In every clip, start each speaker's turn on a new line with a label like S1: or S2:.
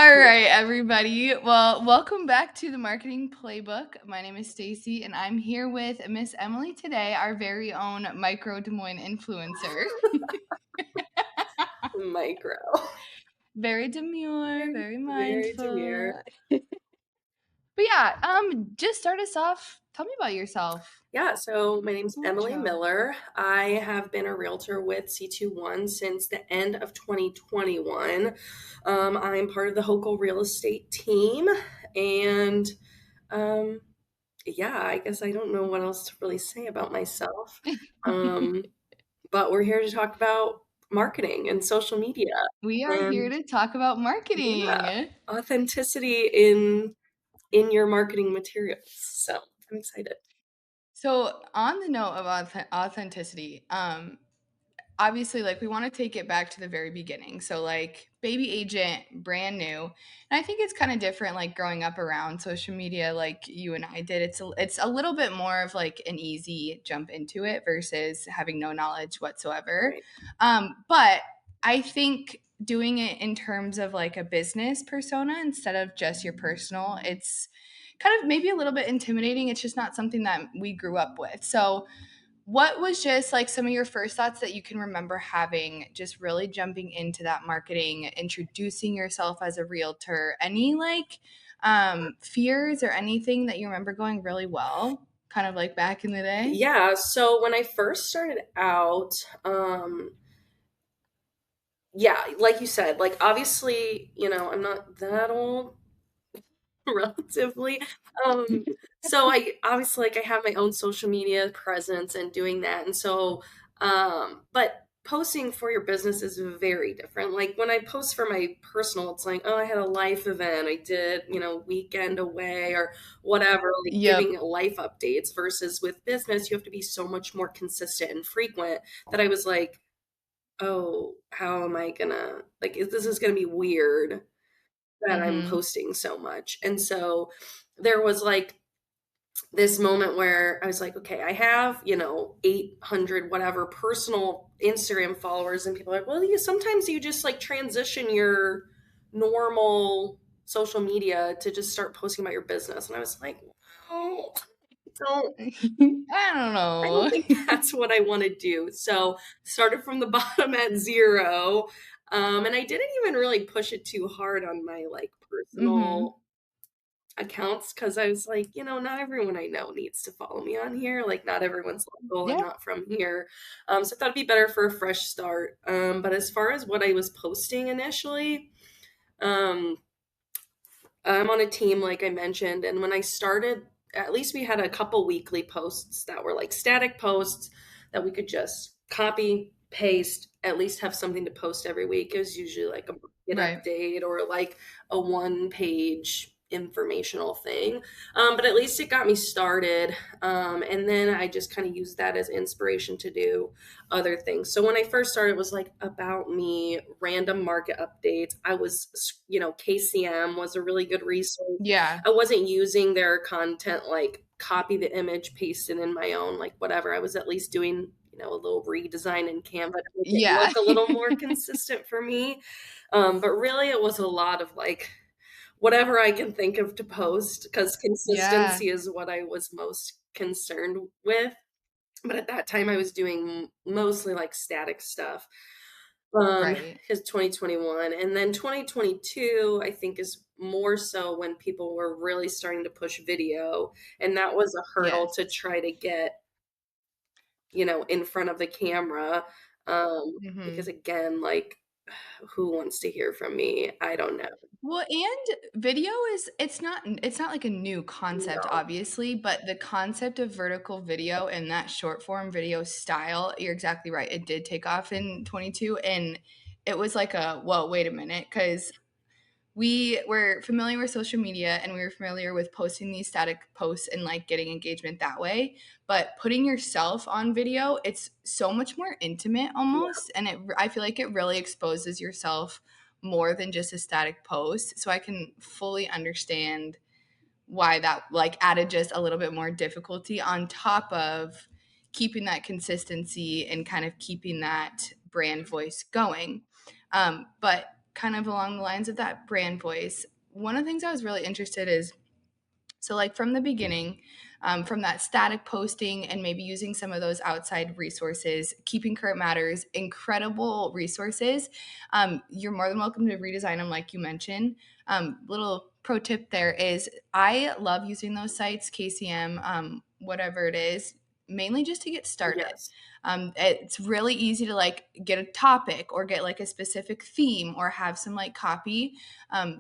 S1: All right, everybody. Well, welcome back to the Marketing Playbook. My name is Staci, and I'm here with Miss Emily today, our very own micro Des Moines influencer.
S2: Micro.
S1: Very demure,
S2: Very,
S1: very
S2: very demure.
S1: mindful. But yeah, just start us off. Tell me about yourself.
S2: Yeah, so my name's
S1: Little
S2: Emily
S1: intro.
S2: Miller. I have been a realtor with C21 since the end of 2021. I'm part of the Hokel real estate team. And um, yeah, I guess I don't know what else to really say about myself. Um, but we're here to talk about marketing and social media
S1: We are here
S2: and
S1: to talk about
S2: yeah,
S1: marketing.
S2: authenticity in your marketing materials. So I'm excited.
S1: So, on the note of authenticity, obviously, like, we want to take it back to the very beginning. So, like, baby agent, brand new. And I think it's kind of different, like, growing up around social media like you and I did. It's a little bit more of like an easy jump into it versus having no knowledge whatsoever.
S2: Right.
S1: But I think doing it in terms of like a business persona instead of just your personal, it's kind of maybe a little bit intimidating. It's just not something that we grew up with. So, what was just like some of your first thoughts that you can remember having, just really jumping into that marketing, introducing yourself as a realtor? Any like fears or anything that you remember going really well, kind of like back in the day?
S2: Yeah, so when I first started out, yeah, like you said, like obviously, I'm not that old relatively. Um, so I obviously like I have my own social media presence and doing that. And so but posting for your business is very different. Like when I post for my personal, it's like, oh, I had a life event, I did, weekend away or whatever, like
S1: Yep.
S2: giving life updates versus with business, you have to be so much more consistent and frequent that I was like, oh, how am I gonna like this is gonna be weird that I'm
S1: Mm-hmm.
S2: posting so much. And so there was like this moment where I was like, okay, I have, 800 whatever personal Instagram followers. And people are like, well, sometimes you just like transition your normal social media to just start posting about your business. And I was like, oh, don't.
S1: I don't
S2: I don't
S1: know.
S2: think that's what I want to do. So started from the bottom at zero. And I didn't even really push it too hard on my like
S1: Mm-hmm.
S2: personal accounts because I was like, not everyone I know needs to follow me on here. Like, not everyone's local and
S1: Yeah.
S2: not from here. So I thought it'd be better for a fresh start. But as far as what I was posting initially, um, I'm on a team, like I mentioned, and when I started, at least we had a couple weekly posts that were like static posts that we could just copy, paste, at least have something to post every week. It was usually like a market
S1: Right.
S2: update or like a one-page informational thing. But at least it got me started. And then I just kind of used that as inspiration to do other things. So when I first started, it was like about me, random market updates. I was, KCM was a really good resource.
S1: Yeah.
S2: I wasn't using their content like copy the image, paste it in my own, like whatever. I was at least doing, a little redesign in Canva to make it
S1: Yeah.
S2: look a little more consistent for me. But really, it was a lot of like whatever I can think of to post because
S1: Yeah.
S2: consistency is what I was most concerned with. But at that time, I was doing mostly like static stuff.
S1: Right.
S2: Because 2021 and then 2022, I think is more so when people were really starting to push video, and that was a hurdle
S1: Yes.
S2: to try to get, in front of the camera. Because
S1: Mm-hmm.
S2: again, like, who wants to hear from me? I don't know.
S1: Well, and video is it's not like a new concept,
S2: No.
S1: obviously, but the concept of vertical video and that short form video style, you're exactly right. It did take off in 22, and it was like a, whoa, wait a minute, because we were familiar with social media and we were familiar with posting these static posts and like getting engagement that way, but putting yourself on video, it's so much more intimate
S2: Yeah.
S1: almost, and I feel like it really exposes yourself more than just a static post. So I can fully understand why that like added just a little bit more difficulty on top of keeping that consistency and kind of keeping that brand voice going. But kind of along the lines of that brand voice, one of the things I was really interested is, so, like from the beginning, from that static posting and maybe using some of those outside resources, Keeping Current Matters, incredible resources. You're more than welcome to redesign them, like you mentioned. Little pro tip there is I love using those sites, KCM, whatever it is, mainly just to get started.
S2: Yes.
S1: It's really easy to like get a topic or get like a specific theme or have some like copy,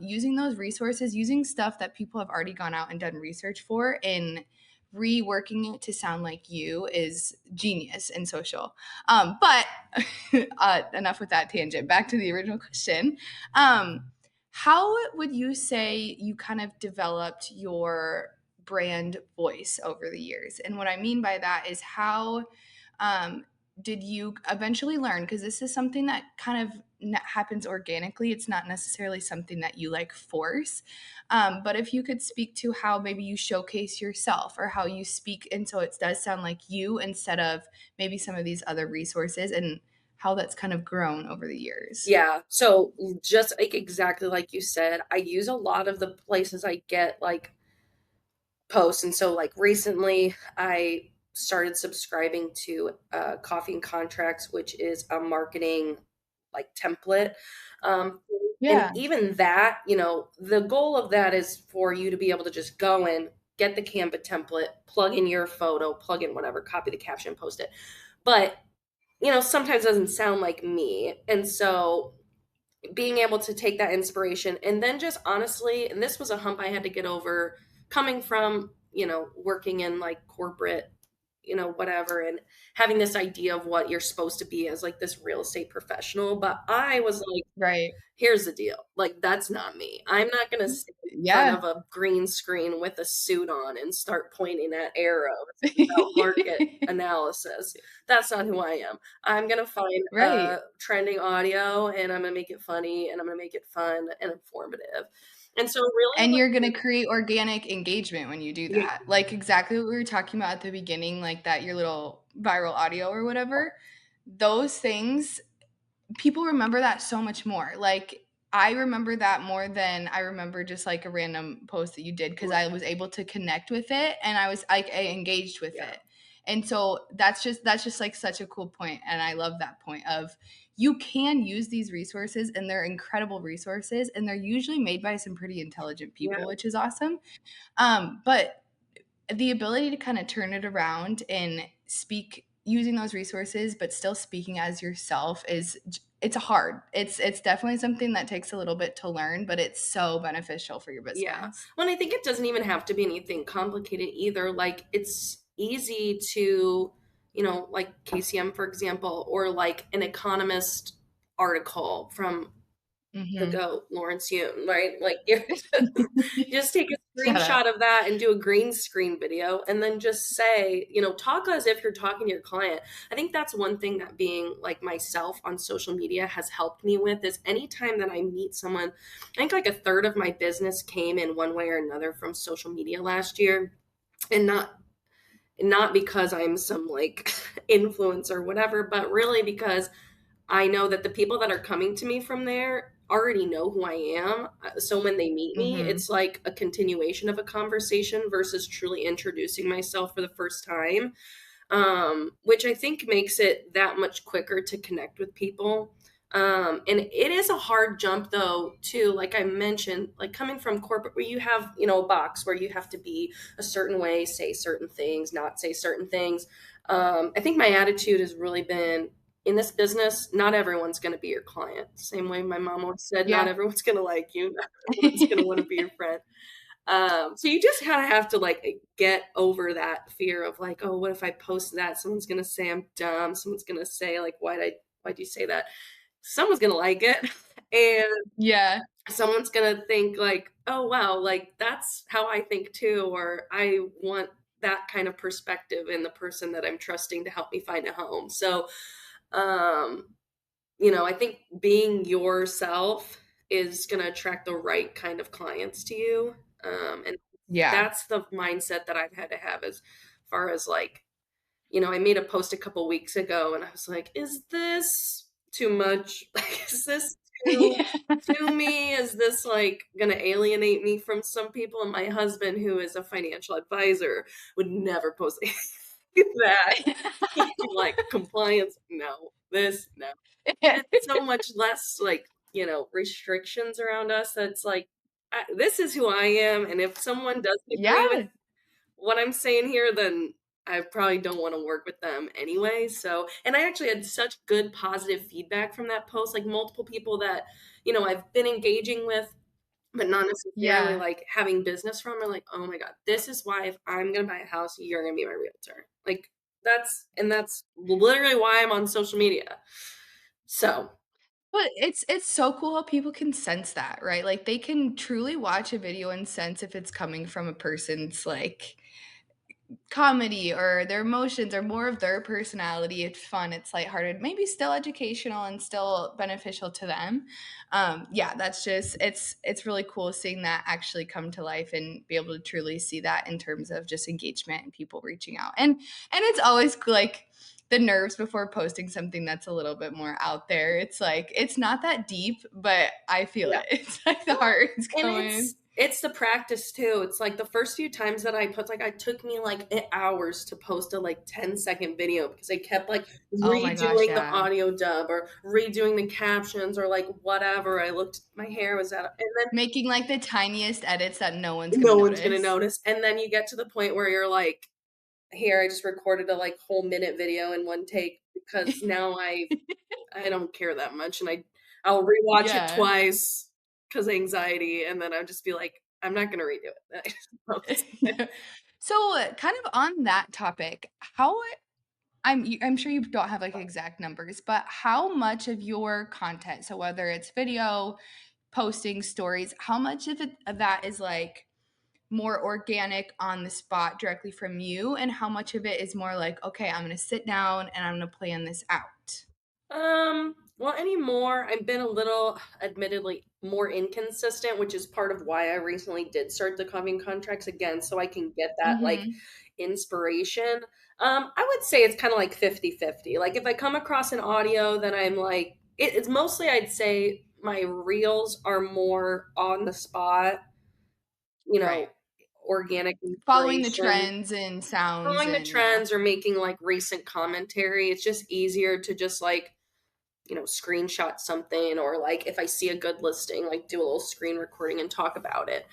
S1: using those resources, using stuff that people have already gone out and done research for, and reworking it to sound like you is genius in social. But enough with that tangent. Back to the original question. How would you say you kind of developed your brand voice over the years? And what I mean by that is how um, did you eventually learn? Because this is something that kind of happens organically. It's not necessarily something that you like force. But if you could speak to how maybe you showcase yourself or how you speak, and so it does sound like you instead of maybe some of these other resources, and how that's kind of grown over the years.
S2: Yeah. So just like exactly like you said, I use a lot of the places I get like posts. And so like recently I started subscribing to Coffee and Contracts, which is a marketing like template. Um, and
S1: Yeah.
S2: even that, you know, the goal of that is for you to be able to just go in, get the Canva template, plug in your photo, plug in whatever, copy the caption, post it. But, you know, sometimes it doesn't sound like me. And so being able to take that inspiration and then just honestly, and this was a hump I had to get over coming from, you know, working in like corporate, you know, whatever, and having this idea of what you're supposed to be as like this real estate professional. But I was like,
S1: Right.
S2: here's the deal. Like, that's not me. I'm not going to stand in front
S1: Yeah.
S2: of a green screen with a suit on and start pointing at arrows about market analysis. That's not who I am. I'm going to find
S1: Right.
S2: trending audio and I'm going to make it funny and I'm going to make it fun and informative. And so, really,
S1: And
S2: like,
S1: you're gonna create organic engagement when you do
S2: yeah,
S1: that. Like exactly what we were talking about at the beginning, like that your little viral audio or whatever. Those things, people remember that so much more. Like I remember that more than I remember just like a random post that you did, because I was able to connect with it and I was like I engaged with
S2: yeah,
S1: it. And so that's just like such a cool point, and I love that point of you can use these resources, and they're incredible resources, and they're usually made by some pretty intelligent
S2: yeah,
S1: people, which is awesome. But the ability to kind of turn it around and speak using those resources but still speaking as yourself is, it's hard, it's definitely something that takes a little bit to learn, but it's so beneficial for your
S2: yeah.
S1: business.
S2: Well, and I think it doesn't even have to be anything complicated either. Like, it's easy to, you know, like KCM, for example, or like an economist article from the
S1: Hmm.
S2: GOAT, Lawrence Yun, right? Like, you just take a
S1: Shut up.
S2: screenshot of that and do a green screen video and then just say, you know, talk as if you're talking to your client. I think that's one thing that being like myself on social media has helped me with is anytime that I meet someone, I think like a third of my business came in one way or another from social media last year. And not because I'm some like influencer or whatever, but really because I know that the people that are coming to me from there already know who I am. So when they meet me,
S1: Hmm.
S2: it's like a continuation of a conversation versus truly introducing myself for the first time, which I think makes it that much quicker to connect with people. And it is a hard jump though, too. Like I mentioned, like coming from corporate where you have, you know, a box where you have to be a certain way, say certain things, not say certain things. I think my attitude has really been in this business, not everyone's going to be your client. Same way my mom always said, not
S1: Yeah.
S2: everyone's going to like you, not everyone's going to want to be your friend. So you just kind of have to like get over that fear of like, oh, what if I post that? Someone's gonna say I'm dumb. Someone's gonna say like, why'd you say that? Someone's gonna like it, and
S1: Yeah.
S2: someone's gonna think like, oh wow, like that's how I think too, or I want that kind of perspective in the person that I'm trusting to help me find a home. So, um, you know, I think being yourself is going to attract the right kind of clients to you. And
S1: Yeah.
S2: that's the mindset that I've had to have as far as like, you know, I made a post a couple weeks ago and I was like, is this too much? Like, is this to
S1: Yeah.
S2: to me is this like gonna alienate me from some people? And my husband, who is a financial advisor, would never post that. He'd be like, compliance, no, this, no. And it's so much less like, restrictions around us that's like, this is who I am. And if someone doesn't agree with
S1: Yeah.
S2: what I'm saying here, then I probably don't want to work with them anyway. So, and I actually had such good positive feedback from that post, like multiple people that, I've been engaging with, but not necessarily
S1: Yeah.
S2: like having business from are like, oh my God, this is why if I'm gonna buy a house, you're gonna be my realtor. Like that's literally why I'm on social media. So
S1: But it's so cool how people can sense that, right? Like, they can truly watch a video and sense if it's coming from a person's, like, comedy or their emotions or more of their personality. It's fun, it's lighthearted, maybe still educational and still beneficial to them. Yeah, that's just it's really cool seeing that actually come to life and be able to truly see that in terms of just engagement and people reaching out. And it's always like the nerves before posting something that's a little bit more out there. It's like it's not that deep, but I feel
S2: yeah.
S1: it. It's like the heart is
S2: And
S1: going.
S2: it's the practice too. It's like the first few times that I put like it took me like hours to post a like 10-second video because I kept like
S1: Oh my gosh,
S2: redoing the
S1: yeah.
S2: audio dub or redoing the captions or like whatever. I looked my hair was out and then
S1: Making, like, the tiniest edits that no one's gonna
S2: no one's gonna
S1: notice.
S2: notice. And then you get to the point where you're like, here, I just recorded a like whole minute video in one take because now I don't care that much and I'll rewatch it
S1: Yeah.
S2: twice because anxiety and then I'll just be like, I'm not gonna redo it.
S1: So, kind of on that topic, how I'm sure you don't have, like, exact numbers, but how much of your content, so whether it's video, posting, stories, how much of that is, like, more organic on the spot directly from you, and how much of it is more like, "Okay, I'm gonna sit down and I'm gonna plan this out?"
S2: Well, anymore, I've been a little, admittedly, more inconsistent, which is part of why I recently did start the copying contracts again, so I can get that like
S1: Mhm.
S2: inspiration. I would say it's kind of like 50-50. Like if I come across an audio that I'm like, it's mostly I'd say my reels are more on the spot, you
S1: Right.
S2: know, organic
S1: Following the
S2: inspiration.
S1: trends and sounds
S2: Following the
S1: and yeah.
S2: trends or making like recent commentary. It's just easier to just like screenshot something or like if I see a good listing, like do a little screen recording and talk about it.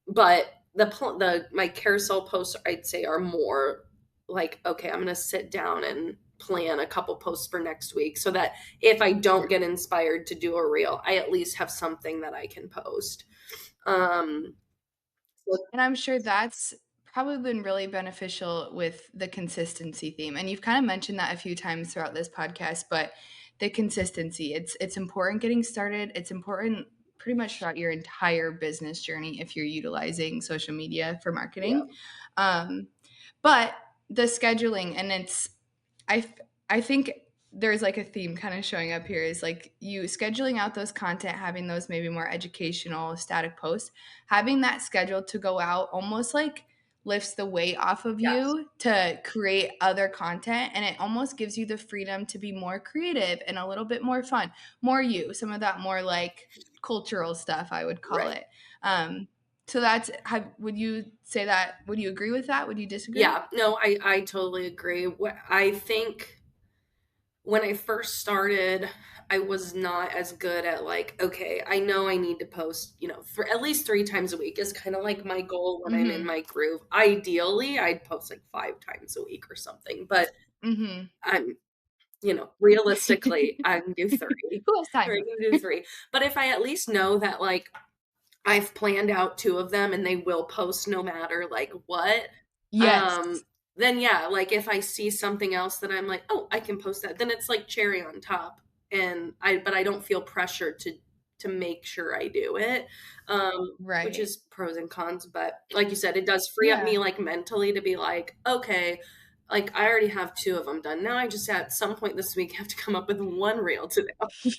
S2: But the my carousel posts I'd say are more like, okay, I'm gonna sit down and plan a couple posts for next week so that if I don't get inspired to do a reel, I at least have something that I can post. Um, so
S1: And I'm sure that's probably been really beneficial with the consistency theme. And you've kind of mentioned that a few times throughout this podcast, but the consistency, it's important getting started. It's important pretty much throughout your entire business journey if you're utilizing social media for
S2: yeah,
S1: marketing. Um, but the scheduling and I I think there's like a theme kind of showing up here is like you scheduling out those content, having those maybe more educational static posts, having that scheduled to go out almost like lifts the weight off of
S2: yes,
S1: you to create other content, and it almost gives you the freedom to be more creative and a little bit more fun, more you, some of that more like cultural stuff I would call
S2: right.
S1: it. So that's would you say that, would you agree with that, would you disagree?
S2: Yeah, no, I totally agree. I think when I first started, I was not as good at like, okay, I know I need to post, for at least 3 times a week is kind of like my goal when I'm in
S1: Mhm.
S2: my groove. Ideally, I'd post like 5 times a week or something, but
S1: Mhm.
S2: I'm, realistically, I can do three
S1: Who has
S2: or I
S1: time?
S2: can do three. But if I at least know that like I've planned out 2 of them and they will post no matter, like, what.
S1: Yes.
S2: Um, then yeah, like, if I see something else that I'm like, "Oh, I can post that," then it's like cherry on top, and I don't feel pressured to make sure I do it, which
S1: Right.
S2: is pros and cons, but like you said, it does free up
S1: Yeah.
S2: me, like, mentally to be like, "Okay, like, I already have 2 of them done. Now I just at some point this week have to come up with 1 reel to do."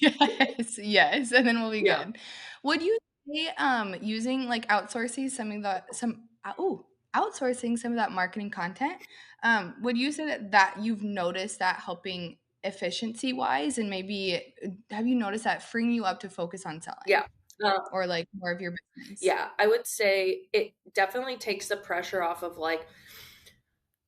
S1: Yes, yes, and then we'll be
S2: Yeah.
S1: good. Would you say, using, like, outsourcing some of that marketing content, would you say that you've noticed that helping efficiency wise, and maybe have you noticed that freeing you up to focus on
S2: Yeah.
S1: selling
S2: Uh,
S1: or like more of your business?
S2: yeah, I would say it definitely takes the pressure off of like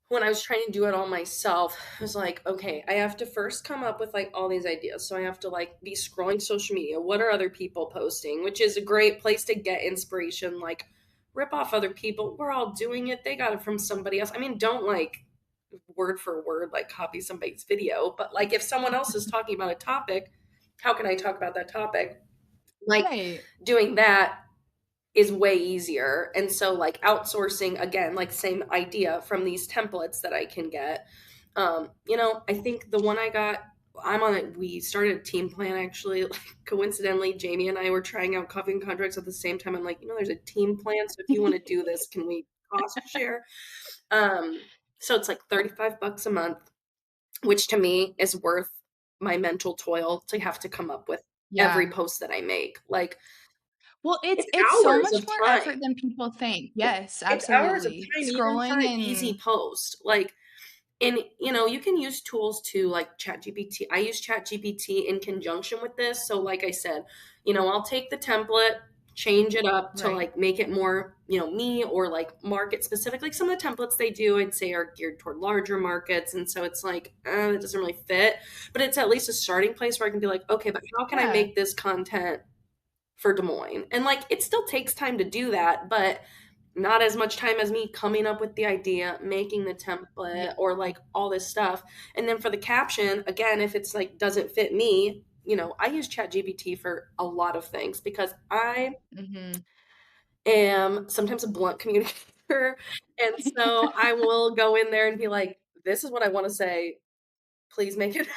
S2: when I was trying to do it all myself, I was like, okay, I have to first come up with like all these ideas. So I have to like be scrolling social media. What are other people posting? Which is a great place to get inspiration. Like, rip off other people. We're all doing it. They got it from somebody else. I mean, don't like word for word, like copy somebody's video, but like if someone else is talking about a topic, how can I talk about that topic? Like
S1: Right.
S2: doing that is way easier. And so like outsourcing again, like same idea from these templates that I can get. I think the one I got, I'm on it. We started a team plan actually. Like coincidentally, Jamie and I were trying out coffee and contracts at the same time. I'm like, there's a team plan. So if you want to do this, can we cost share? So it's like $35 a month, which to me is worth my mental toil to have to come up with every
S1: Yeah.
S2: post that I make. Like
S1: Well, it's
S2: it's
S1: it's so
S2: hours
S1: much
S2: of
S1: more
S2: time.
S1: effort than people think.
S2: It
S1: Yes,
S2: it's hours of
S1: absolutely.
S2: time even for
S1: Scrolling
S2: an easy
S1: and
S2: post, like and, you can use tools too, like ChatGPT. I use ChatGPT in conjunction with this, so like I said, I'll take the template, change it up to,
S1: right.
S2: like, make it more, me or, like, market specific. Like, some of the templates they do, I'd say, are geared toward larger markets, and so it's like, it doesn't really fit, but it's at least a starting place where I can be like, "Okay, but how can I
S1: Yeah.
S2: make this content for Des Moines?" And, like, it still takes time to do that, but not as much time as me coming up with the idea, making the
S1: Yeah.
S2: template, or, like, all this stuff. And then for the caption, again, if it's, like, doesn't fit me, I use ChatGPT for a lot of things because I
S1: Mhm.
S2: am sometimes a blunt communicator, and so I will go in there and be like, "This is what I wanna say. Please make it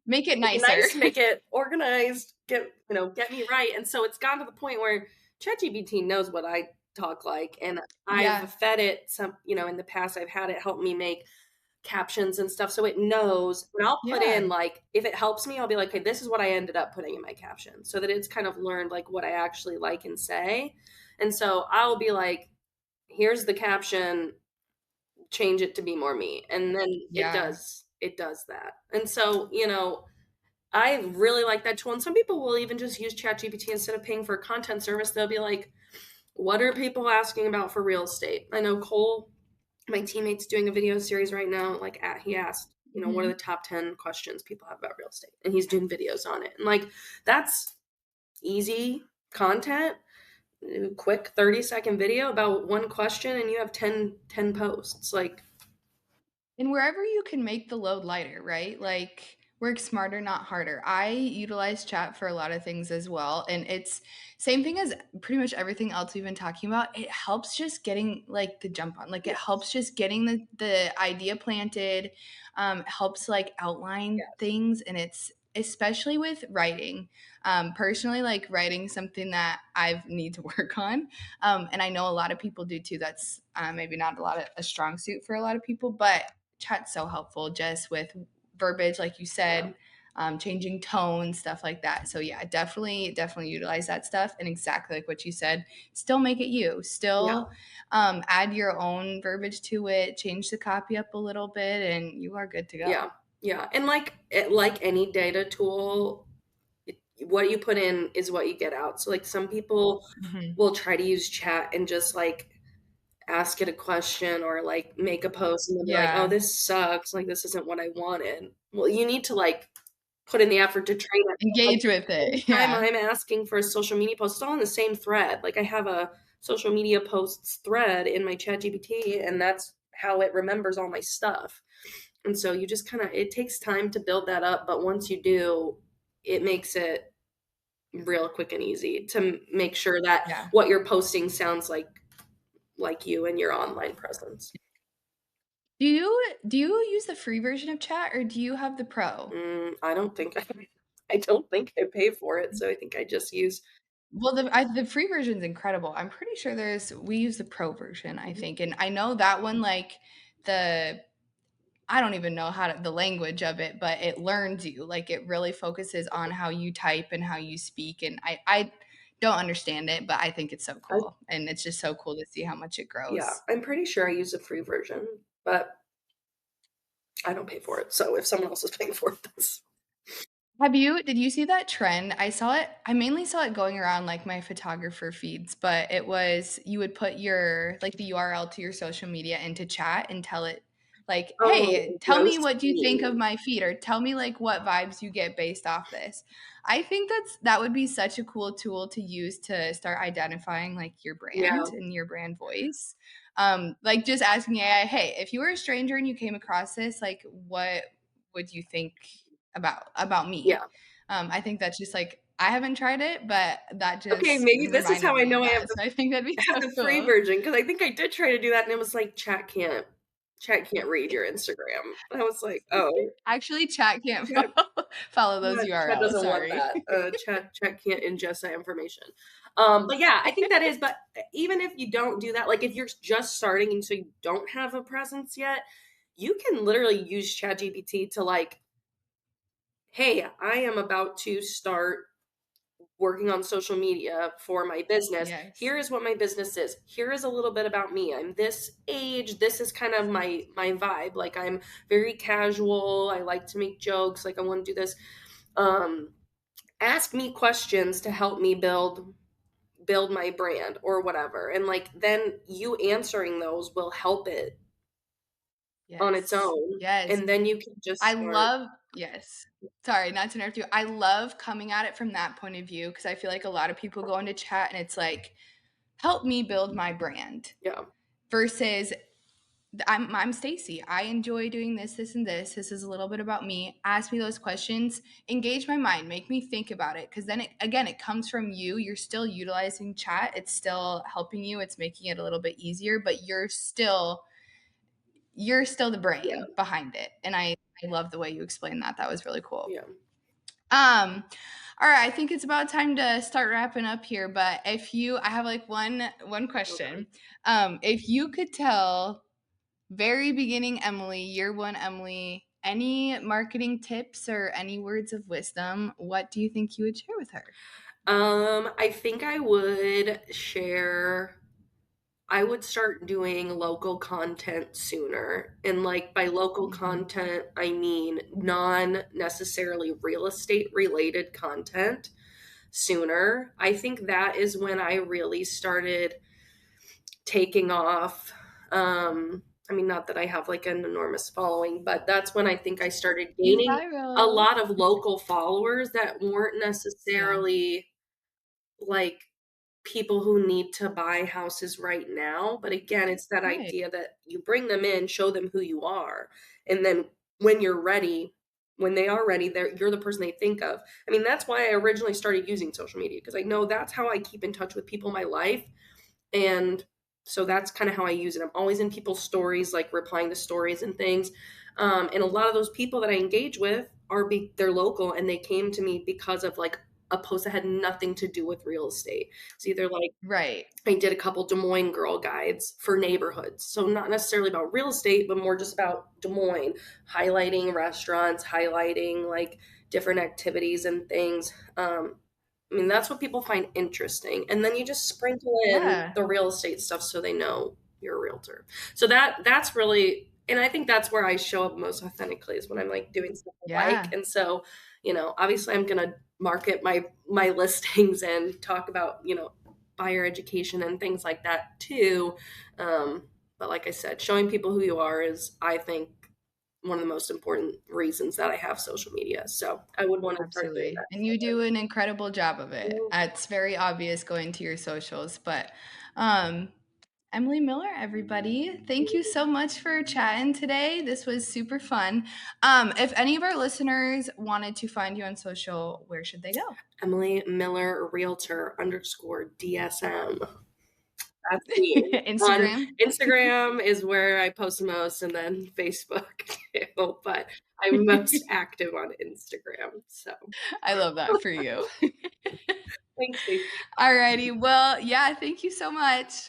S1: Make it
S2: make it
S1: nicer.
S2: nice, make it organized, get me right." And so it's gotten to the point where ChatGPT knows what I talk like, and I've
S1: Yeah.
S2: fed it some, in the past, I've had it help me make captions and stuff, so it knows. And I'll put
S1: Yeah.
S2: in like, if it helps me, I'll be like, "Okay, this is what I ended up putting in my caption," so that it's kind of learned like what I actually like and say. And so I'll be like, "Here's the caption, change it to be more me," and then
S1: Yeah.
S2: it does that. And so I really like that tool, and some people will even just use ChatGPT instead of paying for a content service. They'll be like, "What are people asking about for real estate?" I know Cole, my teammate's doing a video series right now. Like, he asked, what are the
S1: Mhm.
S2: top 10 questions people have about real estate, and he's doing videos on it. And like, that's easy content, quick 30-second video about one question, and you have ten posts. Like,
S1: And wherever you can make the load lighter, right? Like work smarter, not harder. I utilize chat for a lot of things as well. And it's same thing as pretty much everything else we've been talking about. It helps just getting like the jump on. Like it
S2: yes,
S1: helps just getting the idea planted, helps like outline
S2: yes,
S1: things. And it's especially with writing. Personally, like writing something that I need to work on. And I know a lot of people do too. That's maybe not a strong suit for a lot of people, but chat's so helpful just with verbiage, like you
S2: yeah,
S1: said, changing tone, stuff like that. So yeah, definitely utilize that stuff. And exactly like what you said, still make it you.
S2: yeah.
S1: Still add your own verbiage to it, change the copy up a little bit, and you are good to go.
S2: Yeah, yeah, and like any data tool, what you put in is what you get out. So, like, some people
S1: Hmm.
S2: will try to use chat and just, like, ask it a question or, like, make a post, and they'll be like, "Oh,
S1: Yeah,
S2: this sucks, like, this isn't what I wanted." Well, you need to, like, put in the effort to train it. Like,
S1: engage with it.
S2: anytime
S1: Yeah,
S2: I'm asking for a social media post, it's all in the same thread. Like, I have a social media posts thread in my ChatGPT, and that's how it remembers all my stuff. And so you just kinda it takes time to build that up, but once you do, it makes it real quick and easy to make sure that
S1: yeah.
S2: what you're posting sounds like you and your online presence.
S1: Do you use the free version of chat or do you have the pro?
S2: I don't think I don't think I pay for it, so I think I just use
S1: Well, the free version is incredible. I'm pretty sure we use the pro version, I
S2: mhm,
S1: think, and I know that one like the I don't even know the language of it, but it learns you. Like it really focuses on how you type and how you speak, and I don't understand it, but I think it's so
S2: I
S1: cool, and it's just so cool to see how much it
S2: yeah,
S1: grows.
S2: I'm pretty sure I use a free version, but I don't pay for it, so if someone else is paying for it, that's
S1: Did you see that trend? I mainly saw it going around like my photographer feeds, but it was you would put your like the URL to your social media into chat and tell it like, "Hey,
S2: Oh,
S1: tell me what you think of
S2: ghosting.
S1: my feed or tell me like what vibes you get based off this." I think that would be such a cool tool to use to start identifying like your
S2: Yeah,
S1: brand and your brand voice. Like just asking AI, "Hey, if you were a stranger and you came across this, like what would you think about me?"
S2: yeah.
S1: I think that's just like I haven't tried it, but that
S2: Okay,
S1: just
S2: maybe this is
S1: reminded
S2: how I
S1: me of
S2: know I
S1: that. So I think that'd be
S2: have
S1: so
S2: the free
S1: cool.
S2: version because I think I did try to do that, and it was like, chat can't read your Instagram." And I was like, "Oh,
S1: Actually, chat can't
S2: chat
S1: follow those
S2: chat
S1: URLs.
S2: doesn't want
S1: Sorry.
S2: that. Chat can't ingest that information." But yeah, I think that is but even if you don't do that, like, if you're just starting and so you don't have a presence yet, you can literally use ChatGPT to, like, "Hey, I am about to start working on social media for my business.
S1: Yes.
S2: Here is what my business is. Here is a little bit about me. I'm this age. This is kind of my vibe. Like I'm very casual. I like to make jokes. Like I want to do this. Um, ask me questions to help me build my brand or whatever. And like then you answering those will help it on its
S1: Yes.
S2: own.
S1: Yes.
S2: And then you can just
S1: I
S2: start.
S1: love yes. Sorry, not to interrupt you. I love coming at it from that point of view because I feel like a lot of people go into chat and it's like, help me build my brand
S2: Yeah.
S1: versus I'm Stacy. I enjoy doing this, this, and this. This is a little bit about me. Ask me those questions. Engage my mind. Make me think about it. Because then, again, it comes from you. You're still utilizing chat. It's still helping you. It's making it a little bit easier. But you're still the
S2: Yeah.
S1: brain behind it. And I love the way you explained that. That was really cool.
S2: Yeah.
S1: Um, all right, I think it's about time to start wrapping up here. But I have like one
S2: Okay.
S1: question. If you could tell very beginning Emily, year one Emily, any marketing tips or any words of wisdom, what do you think you would share with her?
S2: I think I would start doing local content sooner. And like by local
S1: Hmm.
S2: content, I mean non necessarily real estate related content sooner. I think that is when I really started taking off. I mean, not that I have like an enormous following, but that's when I think I started
S1: He's
S2: gaining a
S1: viral.
S2: lot of local followers that weren't
S1: Yeah.
S2: necessarily like people who need to buy houses right now. But again, it's that
S1: Right.
S2: idea that you bring them in, show them who you are, and then when you're ready, when they are ready, you're the person they think of. I mean, that's why I originally started using social media because I know that's how I keep in touch with people in my life. And so that's kind of how I use it. I'm always in people's stories, like replying to stories and things. And a lot of those people that I engage with they're local and they came to me because of like a post that had nothing to do with real estate. It's either like
S1: Right.
S2: I did a couple Des Moines girl guides for neighborhoods. So not necessarily about real estate, but more just about Des Moines, highlighting restaurants, highlighting like different activities and things. I mean, that's what people find interesting. And then you just sprinkle in
S1: Yeah.
S2: the real estate stuff so they know you're a realtor. So that's really and I think that's where I show up most authentically is when I'm like doing stuff I like.
S1: Yeah.
S2: And so, obviously I'm gonna market my listings and talk about, buyer education and things like that too. But like I said, showing people who you are is, I think, one of the most important reasons that I have social media. So I would want to start doing
S1: Absolutely.
S2: that
S1: And you
S2: sooner.
S1: do an incredible job of it. It's very obvious going to your socials. But Emily Miller, everybody, thank you so much for chatting today. This was super fun. If any of our listeners wanted to find you on social, where should they go?
S2: Emily Miller Realtor underscore DSM. That's me. On
S1: Instagram.
S2: Instagram is where I post the most, and then Facebook too. But I'm most active on Instagram. So
S1: I love that for you.
S2: thanks, Stacey.
S1: Alrighty. Well, yeah, thank you so much.